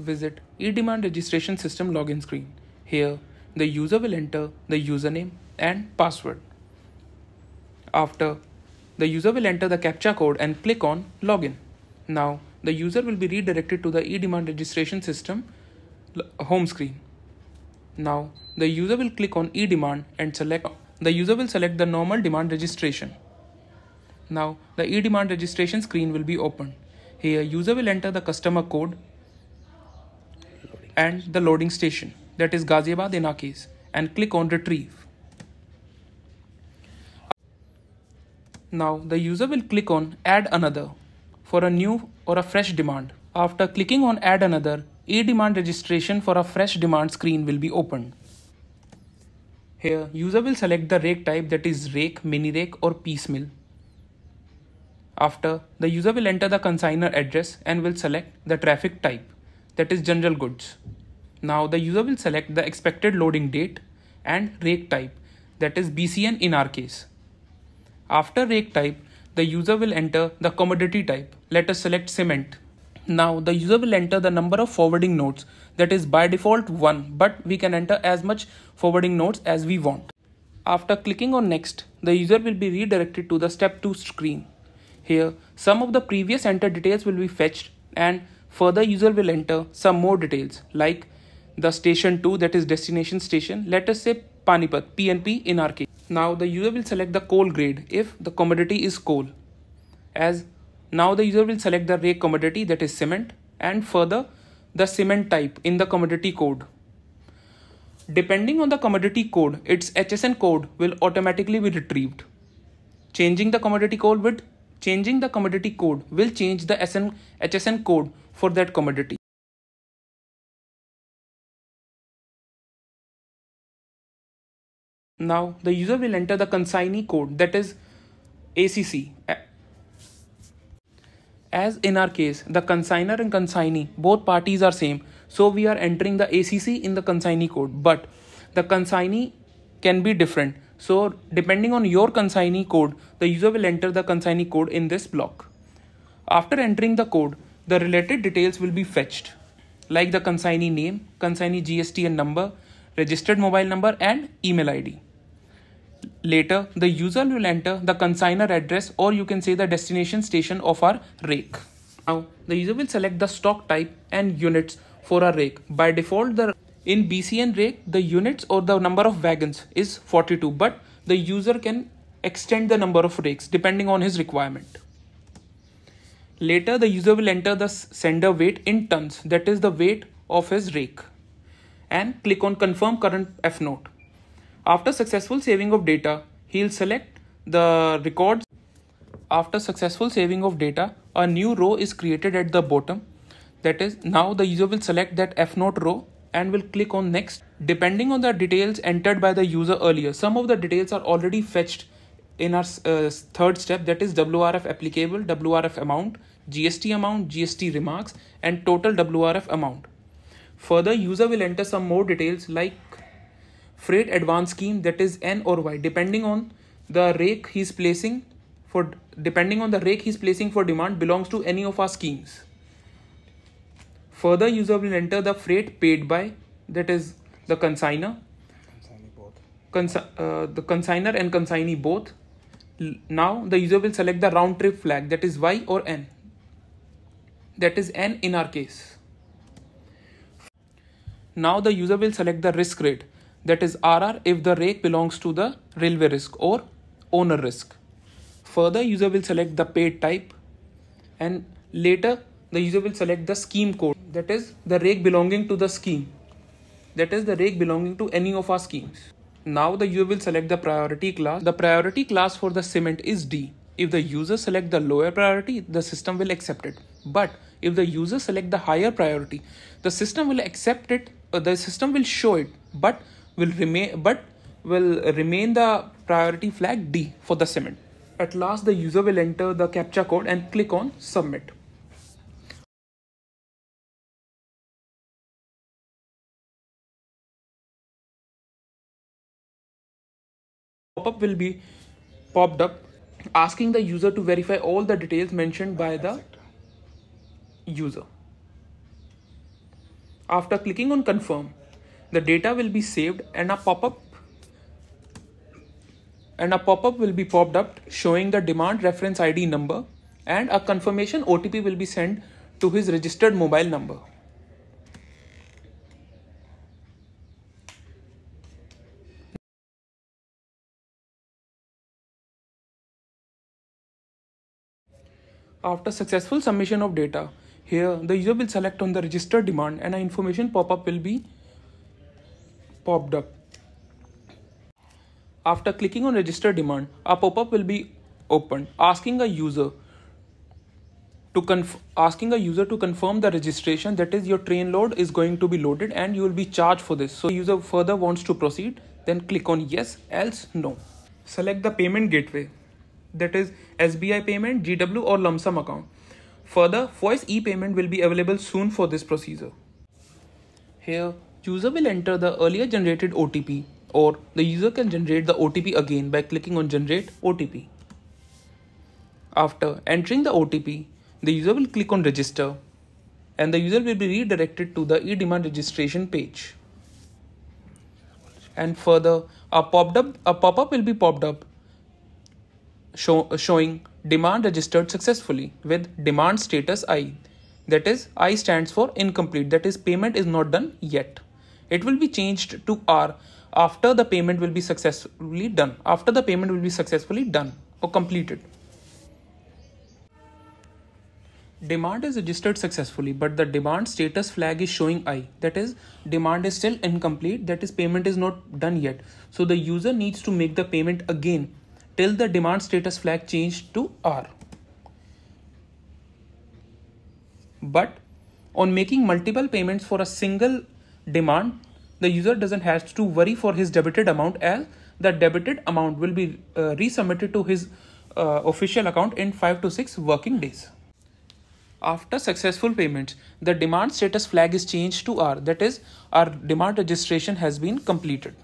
visit eDemand registration system login screen. Here, the user will enter the username and password. After, the user will enter the CAPTCHA code and click on login. Now, the user will be redirected to the eDemand registration system home screen. Now, the user will click on eDemand and select the normal demand registration. Now, the eDemand registration screen will be opened. Here, user will enter the customer code and the loading station, that is Ghaziabad in our case, and click on retrieve. Now, the user will click on add another for a new or a fresh demand. After clicking on add another, eDemand registration for a fresh demand screen will be opened. Here, user will select the rake type, that is rake, mini rake or piecemeal. After, the user will enter the consignor address and will select the traffic type, that is general goods. Now, the user will select the expected loading date and rake type, that is BCN in our case. After rake type, the user will enter the commodity type. Let us select cement. Now, the user will enter the number of forwarding nodes, that is by default 1, but we can enter as much forwarding nodes as we want. After clicking on next, the user will be redirected to the step 2 screen. Here, some of the previous entered details will be fetched and further user will enter some more details like the station 2, that is destination station. Let us say Panipat, PNP in our case. Now, the user will select the coal grade if the commodity is coal. Now the user will select the rake commodity, that is cement, and further the cement type in the commodity code. Depending on the commodity code, its HSN code will automatically be retrieved. Changing the commodity code will change the HSN code for that commodity. Now the user will enter the consignee code, that is ACC. As in our case, the consignor and consignee, both parties are same. So we are entering the ACC in the consignee code, but the consignee can be different. So depending on your consignee code, the user will enter the consignee code in this block. After entering the code, the related details will be fetched, like the consignee name, consignee GSTN number, registered mobile number and email ID. Later, the user will enter the consignor address, or you can say the destination station of our rake. Now, the user will select the stock type and units for our rake. By default, in BCN rake, the units or the number of wagons is 42, but the user can extend the number of rakes depending on his requirement. Later, the user will enter the sender weight in tons, that is the weight of his rake, and click on confirm current F note. After successful saving of data, he'll select the records. After successful saving of data, a new row is created at the bottom. That is, now the user will select that F note row and will click on next. Depending on the details entered by the user earlier, some of the details are already fetched in our third step, that is WRF applicable, WRF amount, GST remarks and total WRF amount. Further, user will enter some more details like freight advance scheme, that is N or Y, depending on the rake he's placing for demand belongs to any of our schemes. Further, user will enter the freight paid by, that is the consignor, the consignor and consignee both. Now the user will select the round trip flag, that is Y or N, that is N in our case. Now the user will select the risk rate, that is RR, if the rake belongs to the railway risk or owner risk. Further, user will select the paid type, and later the user will select the scheme code, that is the rake belonging to the scheme, that is the rake belonging to any of our schemes. Now the user will select the priority class. The priority class for the cement is D. If the user select the lower priority, the system will accept it. But if the user select the higher priority, the system will accept it. The system will show it, but will remain the priority flag D for the cement. At last, the user will enter the CAPTCHA code and click on submit. Pop-up will be popped up asking the user to verify all the details mentioned by the user. After clicking on confirm, the data will be saved and a pop-up will be popped up showing the demand reference ID number, and a confirmation OTP will be sent to his registered mobile number. After successful submission of data, here the user will select on the registered demand and an information pop-up will be popped up. After clicking on register demand, a pop-up will be opened asking a user to confirm the registration, that is your train load is going to be loaded and you will be charged for this. So user further wants to proceed, then click on yes, else no. Select the payment gateway, that is SBI payment, GW or lump sum account. Further, voice e-payment will be available soon for this procedure. Here, user will enter the earlier generated OTP, or the user can generate the OTP again by clicking on generate OTP. After entering the OTP, the user will click on register and the user will be redirected to the e-demand registration page. And further, a pop-up will be popped up showing demand registered successfully with demand status I. That is, I stands for incomplete, that is payment is not done yet. It will be changed to R after the payment will be successfully done. After the payment will be successfully done or completed. Demand is registered successfully, but the demand status flag is showing I. That is, demand is still incomplete, that is payment is not done yet. So the user needs to make the payment again till the demand status flag changed to R. But on making multiple payments for a single demand, the user doesn't have to worry for his debited amount, as the debited amount will be resubmitted to his official account in 5 to 6 working days. After successful payments, the demand status flag is changed to R, that is, our demand registration has been completed.